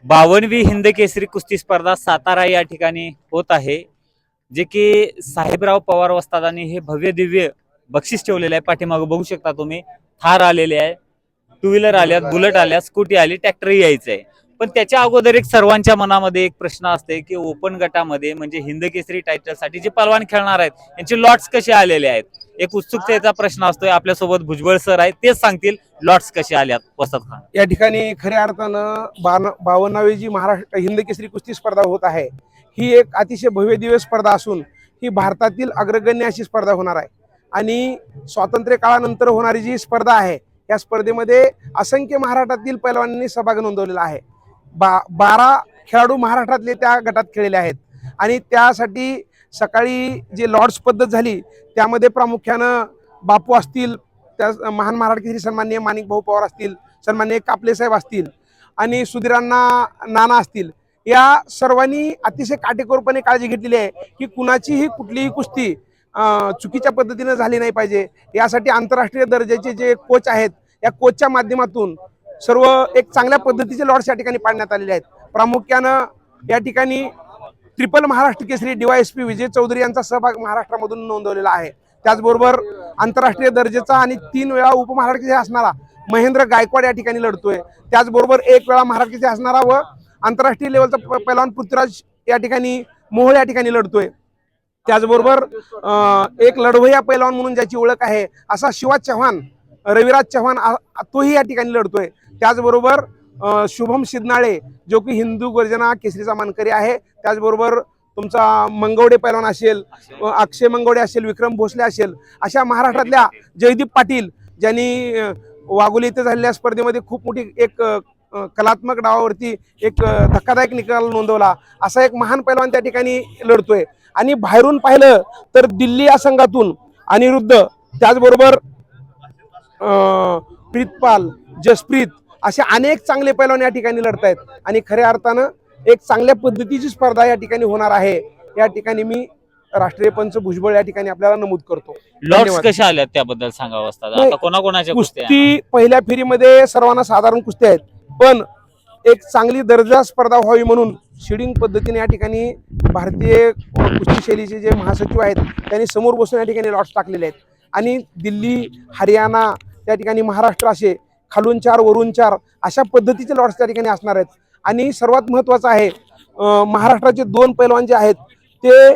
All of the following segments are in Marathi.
52वी हिंद केसरी कुस्ती स्पर्धा सातारा या ठिकाणी होत आहे, जे की साहेबराव पवार वस्तादांनी हे भव्य दिव्य बक्षीस ठेवलेलं आहे. पाठीमागे बघू शकता तुम्ही, थार आलेले आहे, टू व्हीलर आल्यात, बुलेट आल्या, स्कूटी आली, ट्रॅक्टरही यायचं आहे. पण त्याच्या अगोदर एक सर्वांच्या मनामध्ये एक प्रश्न असते की ओपन गटामध्ये म्हणजे हिंद केसरी टायटलसाठी जे पलवान खेळणार आहेत यांचे लॉट्स कसे आलेले आहेत. एक उत्सुकतेचा प्रश्न असतोय. आपल्यासोबत भुजबळ सर आहेत, तेच सांगतील लॉट्स कसे आल्यात. वसत खान, या ठिकाणी खऱ्या अर्थानं 52वी जी महाराष्ट्र हिंद केसरी कुस्ती स्पर्धा होत आहे, ही एक अतिशय भव्य दिव्य स्पर्धा असून ही भारतातील अग्रगण्य अशी स्पर्धा होणार आहे. आणि स्वातंत्र्य काळानंतर होणारी जी स्पर्धा आहे, या स्पर्धेमध्ये असंख्य महाराष्ट्रातील पैलवानांनी सहभाग नोंदवलेला आहे. 12 खेळाडू महाराष्ट्रातले त्या गटात खेळलेले आहेत. आणि त्यासाठी सकाळी जे लॉर्ड्स पद्धत झाली त्यामध्ये प्रामुख्यानं बापू असतील, त्या महान मराठी केसरी सन्माननीय माणिक भाऊ पवार असतील, सन्माननीय कापले साहेब असतील आणि सुधीरांना नाना असतील, या सर्वांनी अतिशय काटेकोरपणे काळजी घेतलेली आहे की कुणाचीही कुठलीही कुस्ती चुकीच्या पद्धतीने झाली नाही पाहिजे. यासाठी आंतरराष्ट्रीय दर्जाचे जे कोच आहेत, या कोचच्या माध्यमातून सर्व एक चांगल्या पद्धतीचे लॉर्ड्स या ठिकाणी पाडण्यात आलेले आहेत. प्रामुख्यानं या ठिकाणी ट्रिपल महाराष्ट्र केसरी DYSP विजय चौधरी यांचा सहभाग महाराष्ट्रामधून नोंदवलेला आहे. त्याचबरोबर आंतरराष्ट्रीय दर्जाचा आणि 3 वेळा उपमहाराष्ट्र केसरी असणारा महेंद्र गायकवाड या ठिकाणी लढतोय. त्याचबरोबर 1 वेळा महाराष्ट्र केसरी असणारा व आंतरराष्ट्रीय लेवलचा पैलवान पृथ्वीराज या ठिकाणी मोहोळ या ठिकाणी लढतोय. त्याचबरोबर एक लढवय्या पैलवान म्हणून ज्याची ओळख आहे असा शिवा चव्हाण, रविराज चव्हाण तोही या ठिकाणी लढतोय. त्याचबरोबर शुभम सिद्धनाळे जो की हिंदू गर्जना केसरीचा मानकरी आहे. त्याचबरोबर तुमचा मंगवडे पैलवान असेल, अक्षय मंगवडे असेल, विक्रम भोसले असेल, अशा महाराष्ट्रातल्या जयदीप पाटील ज्यांनी वाघोली येथे झालेल्या स्पर्धेमध्ये खूप मोठी एक कलात्मक डावावरती एक धक्कादायक निकाल नोंदवला, असा एक महान पैलवान त्या ठिकाणी लढतोय. आणि बाहेरून पाहिलं तर दिल्ली या संघातून अनिरुद्ध, त्याचबरोबर प्रीतपाल, जसप्रीत असे अनेक चांगले पैलवान या ठिकाणी लढत आहेत. आणि खऱ्या अर्थानं एक चांगल्या पद्धतीची स्पर्धा या ठिकाणी होणार आहे. या ठिकाणी मी राष्ट्रीय पंच भुजबळ या ठिकाणी आपल्याला नमूद करतो. लॉट्स कशा आल्यात त्याबद्दल सांगावं असतात. आता कोणाकोणाच्या कुस्ती पहिल्या फेरीमध्ये सर्वांना साधारण कुस्ती आहेत, पण एक चांगली दर्जा स्पर्धा व्हावी म्हणून शिडिंग पद्धतीने या ठिकाणी भारतीय कुस्ती शैलीचे जे महासचिव आहेत त्यांनी समोर बसून या ठिकाणी लॉट्स टाकलेले आहेत. आणि दिल्ली, हरियाणा, त्या ठिकाणी महाराष्ट्र असे खालून 4 वरून 4 अशा पद्धतीचे लॉट्स त्या ठिकाणी असणार आहेत. आणि सर्वात महत्त्वाचं आहे, महाराष्ट्राचे 2 पैलवान जे आहेत ते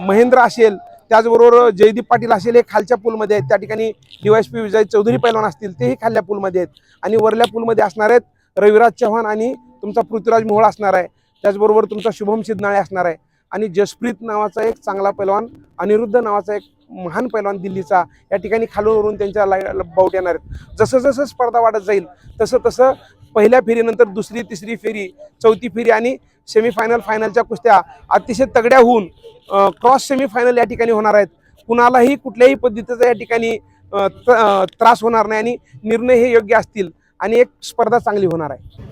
महेंद्र असेल, त्याचबरोबर जयदीप पाटील असेल, हे खालच्या पूलमध्ये आहेत. त्या ठिकाणी DYSP विजय चौधरी पैलवान असतील, तेही खालच्या पूलमध्ये आहेत. आणि वरल्या पूलमध्ये असणार आहेत रविराज चव्हाण आणि तुमचा पृथ्वीराज मोहोळ असणार आहे. त्याचबरोबर तुमचा शुभम सिद्धनाळे असणार आहे. आणि जसप्रीत नावाचा एक चांगला पैलवान, अनिरुद्ध नावाचा एक महान पैलवान दिल्लीचा या ठिकाणी खालून त्यांच्या बाऊट येणार आहेत. जसं जसं स्पर्धा वाढत जाईल तसं तसं पहिल्या फेरीनंतर दुसरी, तिसरी फेरी, चौथी फेरी आणि सेमीफायनल, फायनलच्या कुस्त्या अतिशय तगड्या होऊन क्रॉस सेमीफायनल या ठिकाणी होणार आहेत. कुणालाही कुठल्याही पद्धतीचा या ठिकाणी त्रास होणार नाही आणि निर्णय हे योग्य असतील आणि एक स्पर्धा चांगली होणार आहे.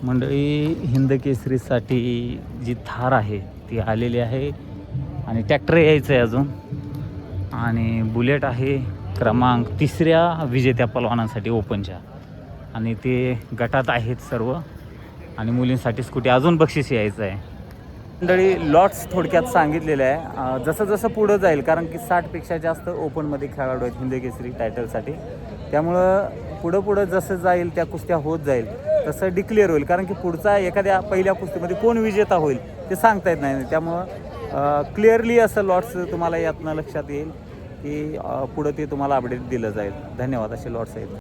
मंडळी, हिंद केसरीसाठी जी थार आहे ती आलेली आहे आणि ट्रॅक्टर यायचं आहे अजून, आणि बुलेट आहे क्रमांक 3ऱ्या विजेत्या पलवानांसाठी ओपनच्या, आणि ते गटात आहेत सर्व. आणि मुलींसाठी स्कूटी, अजून बक्षीस यायचं आहे. मंडळी, लॉट्स थोडक्यात सांगितलेलं आहे. जसं जसं पुढं जाईल, कारण की 60पेक्षा जास्त ओपनमध्ये खेळाडू आहेत हिंद केसरी टायटलसाठी, त्यामुळं पुढं जसं जाईल त्या कुस्त्या होत जाईल तसं डिक्लेअर होईल. कारण की पुढचा एखाद्या पहिल्या कुस्तीमध्ये कोण विजेता होईल ते सांगता येत नाही. त्यामुळं क्लिअरली असं लॉट्स तुम्हाला यातनं लक्षात येईल की पुढं ते तुम्हाला अपडेट दिलं जाईल. धन्यवाद. असे लॉट्स आहेत.